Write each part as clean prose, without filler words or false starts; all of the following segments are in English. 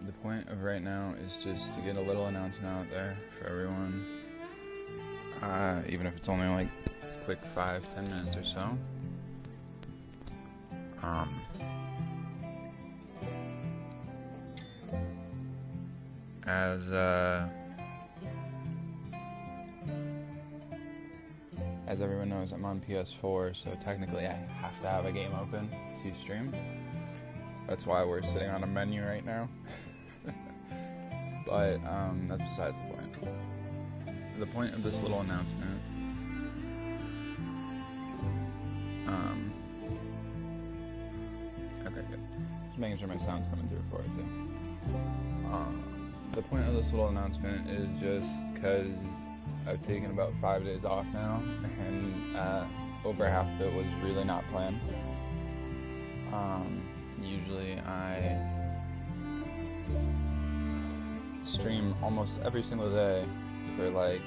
The point of right now is just to get a little announcement out there for everyone, even if it's only like a quick 5-10 minutes or so. As everyone knows, I'm on PS4, so technically I have to have a game open to stream. That's why we're sitting on a menu right now. But that's besides the point. The point of this little announcement, okay, good. Just making sure my sound's coming through for it too. The point of this little announcement is just because I've taken about 5 days off now, and over half of it was really not planned. Usually I stream almost every single day for like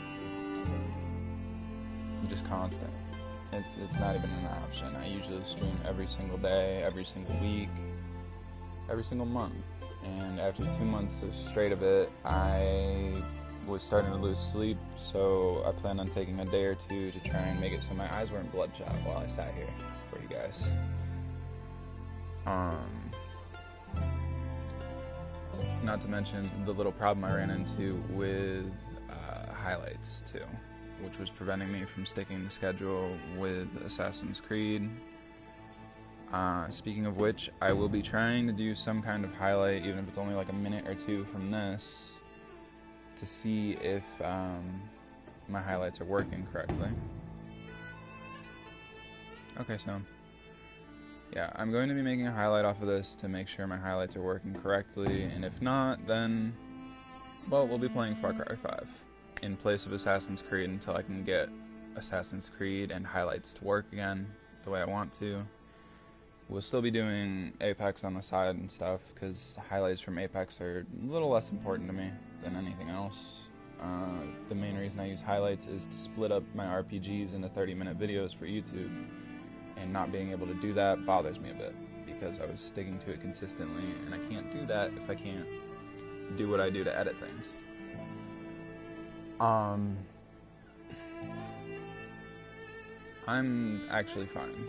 just constant. It's not even an option. I usually stream every single day, every single week, every single month. And after 2 months straight of it, I was starting to lose sleep, so I planned on taking a day or two to try and make it so my eyes weren't bloodshot while I sat here for you guys. Not to mention the little problem I ran into with highlights too, which was preventing me from sticking to schedule with Assassin's Creed. Speaking of which, I will be trying to do some kind of highlight, even if it's only like a minute or two from this, to see if my highlights are working correctly. Okay, so yeah, I'm going to be making a highlight off of this to make sure my highlights are working correctly, and if not, then, well, we'll be playing Far Cry 5 in place of Assassin's Creed until I can get Assassin's Creed and highlights to work again the way I want to. We'll still be doing Apex on the side and stuff, because highlights from Apex are a little less important to me than anything else. The main reason I use highlights is to split up my RPGs into 30-minute videos for YouTube, and not being able to do that bothers me a bit, because I was sticking to it consistently, and I can't do that if I can't do what I do to edit things. I'm actually fine.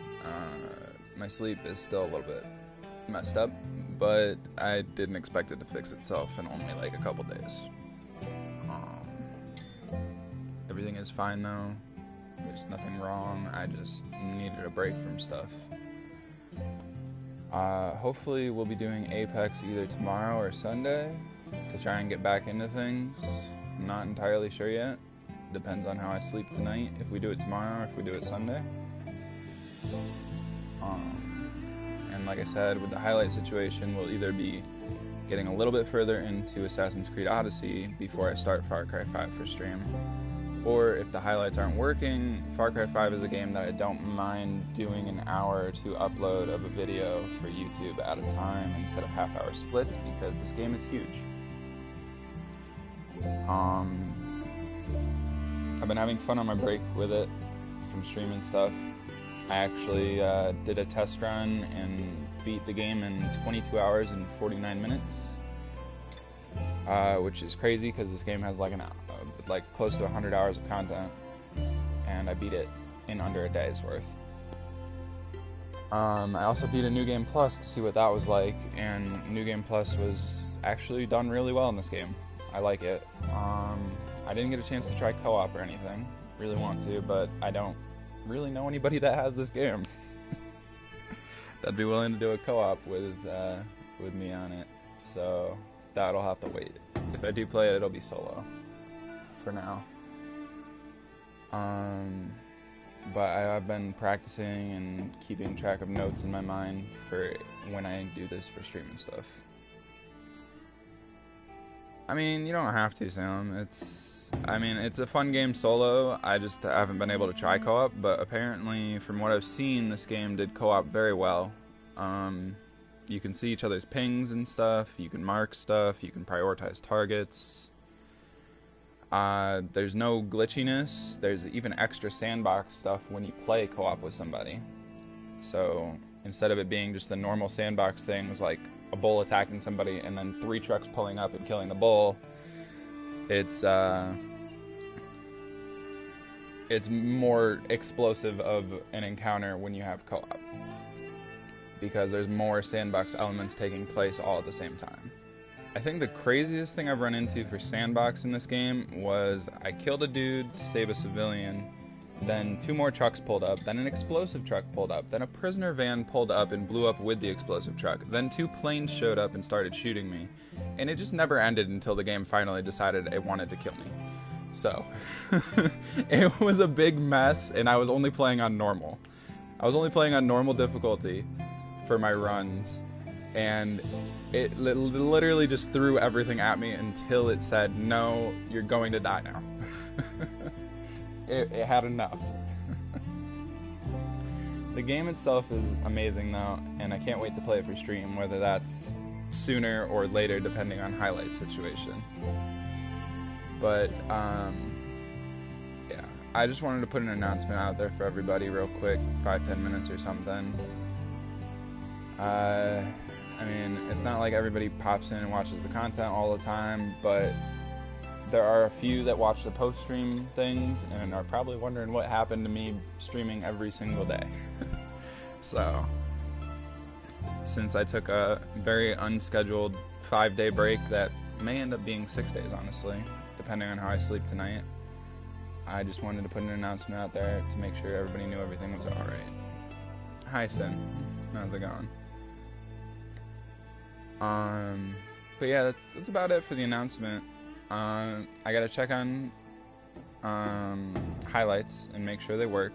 My sleep is still a little bit messed up, but I didn't expect it to fix itself in only like a couple days. Everything is fine though. There's nothing wrong. I just needed a break from stuff. Hopefully we'll be doing Apex either tomorrow or Sunday to try and get back into things. I'm not entirely sure yet. Depends on how I sleep tonight, if we do it tomorrow or if we do it Sunday. And like I said, with the highlight situation, we'll either be getting a little bit further into Assassin's Creed Odyssey before I start Far Cry 5 for stream. Or if the highlights aren't working, Far Cry 5 is a game that I don't mind doing an hour or two upload of a video for YouTube at a time instead of half-hour splits, because this game is huge. I've been having fun on my break with it from streaming stuff. I actually did a test run and beat the game in 22 hours and 49 minutes, which is crazy because this game has like close to 100 hours of content, and I beat it in under a day's worth. I also beat a New Game Plus to see what that was like, and New Game Plus was actually done really well in this game. I like it. I didn't get a chance to try co-op or anything. Really want to, but I don't really know anybody that has this game that'd be willing to do a co-op with me on it. So that'll have to wait. If I do play it, it'll be solo for now. But I've been practicing and keeping track of notes in my mind for when I do this for streaming stuff. I mean, you don't have to, Sam. It's a fun game solo. I just haven't been able to try co-op, but apparently, from what I've seen, this game did co-op very well. You can see each other's pings and stuff, you can mark stuff, you can prioritize targets. There's no glitchiness. There's even extra sandbox stuff when you play co-op with somebody. So, instead of it being just the normal sandbox things like a bull attacking somebody and then 3 trucks pulling up and killing the bull. It's more explosive of an encounter when you have co-op, because there's more sandbox elements taking place all at the same time. I think the craziest thing I've run into for sandbox in this game was I killed a dude to save a civilian, then 2 more trucks pulled up, then an explosive truck pulled up, then a prisoner van pulled up and blew up with the explosive truck, then 2 planes showed up and started shooting me, and it just never ended until the game finally decided it wanted to kill me. So, it was a big mess, and I was only playing on normal. I was only playing on normal difficulty for my runs, and it literally just threw everything at me until it said, no, you're going to die now. It had enough. The game itself is amazing though, and I can't wait to play it for stream, whether that's sooner or later depending on highlight situation. But yeah, I just wanted to put an announcement out there for everybody real quick, 5-10 minutes or something. I mean, it's not like everybody pops in and watches the content all the time, but there are a few that watch the post-stream things and are probably wondering what happened to me streaming every single day. So, since I took a very unscheduled 5-day break that may end up being 6 days, honestly, depending on how I sleep tonight, I just wanted to put an announcement out there to make sure everybody knew everything was alright. Hi, Sin. How's it going? But yeah, that's about it for the announcement. I gotta check on highlights and make sure they work.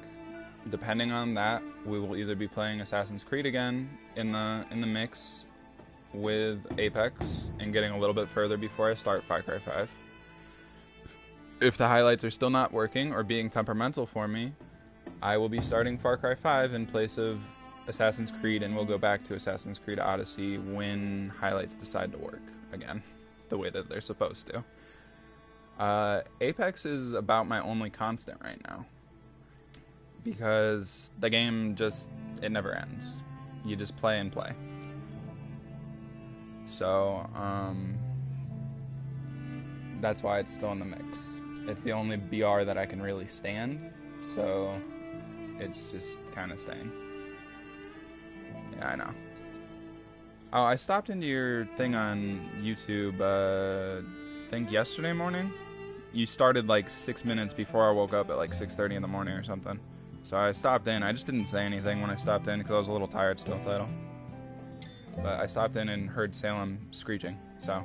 Depending on that, we will either be playing Assassin's Creed again in the mix with Apex and getting a little bit further before I start Far Cry 5. If the highlights are still not working or being temperamental for me, I will be starting Far Cry 5 in place of Assassin's Creed, and we'll go back to Assassin's Creed Odyssey when highlights decide to work again, the way that they're supposed to. Apex is about my only constant right now, because the game it never ends. You just play and play. So, that's why it's still in the mix. It's the only BR that I can really stand, so it's just kind of staying. Yeah, I know. Oh, I stopped into your thing on YouTube, I think yesterday morning. You started like 6 minutes before I woke up at like 6:30 in the morning or something. So I stopped in. I just didn't say anything when I stopped in because I was a little tired still, Title. But I stopped in and heard Salem screeching, so.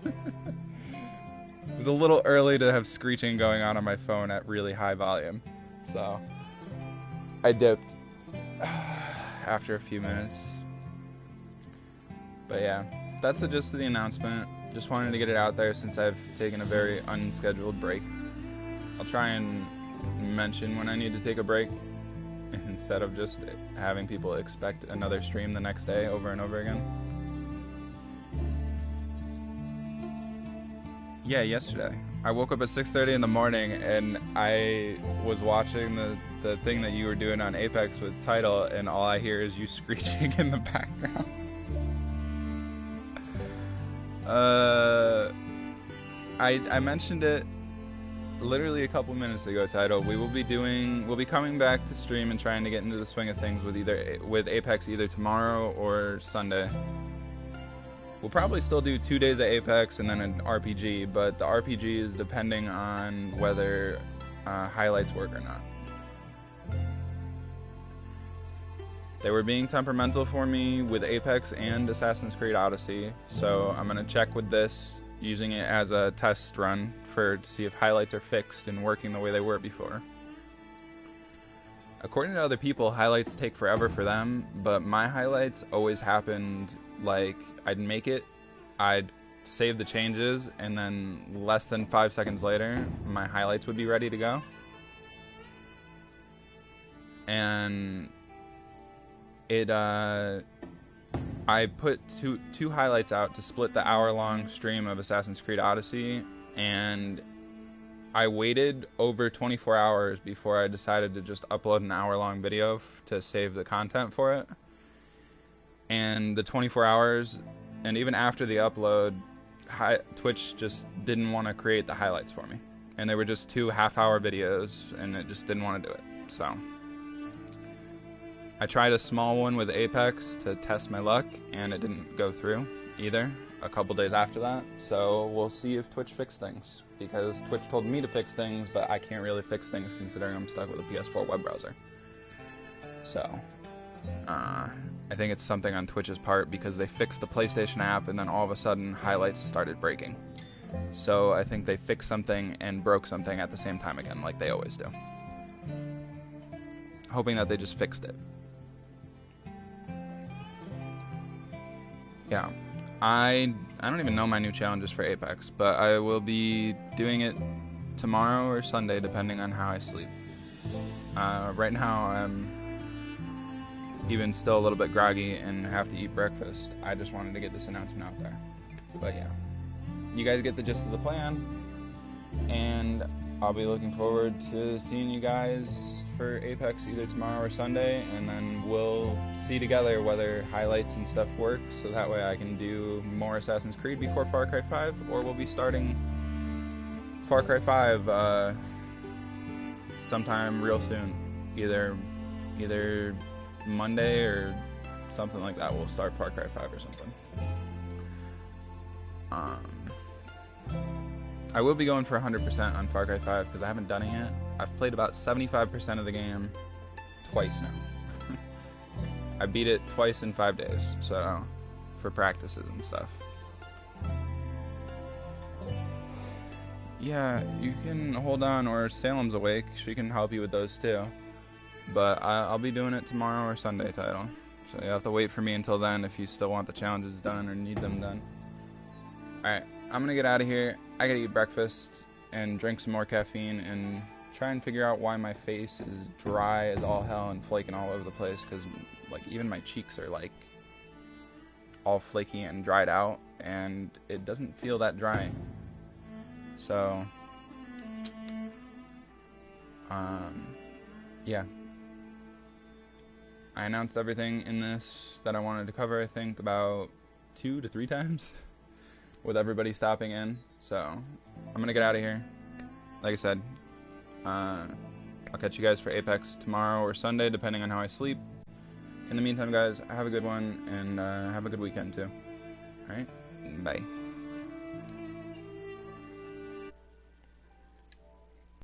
It was a little early to have screeching going on my phone at really high volume. So I dipped after a few minutes. But yeah, that's the gist of the announcement. Just wanted to get it out there since I've taken a very unscheduled break. I'll try and mention when I need to take a break instead of just having people expect another stream the next day over and over again. Yeah, yesterday. I woke up at 6:30 in the morning and I was watching the thing that you were doing on Apex with Title, and all I hear is you screeching in the background. I mentioned it literally a couple minutes ago, Title. We'll be coming back to stream and trying to get into the swing of things with Apex either tomorrow or Sunday. We'll probably still do 2 days of Apex and then an RPG, but the RPG is depending on whether highlights work or not. They were being temperamental for me with Apex and Assassin's Creed Odyssey, so I'm going to check with this, using it as a test run to see if highlights are fixed and working the way they were before. According to other people, highlights take forever for them, but my highlights always happened like I'd make it, I'd save the changes, and then less than 5 seconds later, my highlights would be ready to go. And I put two highlights out to split the hour-long stream of Assassin's Creed Odyssey, and I waited over 24 hours before I decided to just upload an hour-long video to save the content for it. And the 24 hours And even after the upload, Twitch just didn't want to create the highlights for me. And they were just 2 half-hour videos, and it just didn't want to do it. So I tried a small one with Apex to test my luck, and it didn't go through either a couple days after that. So we'll see if Twitch fixed things, because Twitch told me to fix things, but I can't really fix things considering I'm stuck with a PS4 web browser. So I think it's something on Twitch's part, because they fixed the PlayStation app and then all of a sudden highlights started breaking. So I think they fixed something and broke something at the same time again, like they always do. Hoping that they just fixed it. Yeah. I don't even know my new challenges for Apex, but I will be doing it tomorrow or Sunday, depending on how I sleep. Right now, I'm even still a little bit groggy and have to eat breakfast. I just wanted to get this announcement out there. But yeah, you guys get the gist of the plan, and I'll be looking forward to seeing you guys for Apex either tomorrow or Sunday, and then we'll see together whether highlights and stuff work, so that way I can do more Assassin's Creed before Far Cry 5, or we'll be starting Far Cry 5 sometime real soon. Either Monday or something like that, we'll start Far Cry 5 or something. I will be going for 100% on Far Cry 5 because I haven't done it yet. I've played about 75% of the game twice now. I beat it twice in 5 days, so for practices and stuff. Yeah, you can hold on, or Salem's awake. She can help you with those too. But I'll be doing it tomorrow or Sunday, Title. So you have to wait for me until then if you still want the challenges done or need them done. Alright, I'm gonna get out of here. I gotta eat breakfast and drink some more caffeine and try and figure out why my face is dry as all hell and flaking all over the place, because like even my cheeks are like all flaky and dried out, and it doesn't feel that dry. So yeah, I announced everything in this that I wanted to cover, I think about 2 to 3 times with everybody stopping in. So I'm gonna get out of here. Like I said, I'll catch you guys for Apex tomorrow or Sunday, depending on how I sleep. In the meantime, guys, have a good one, and have a good weekend too. Alright, bye.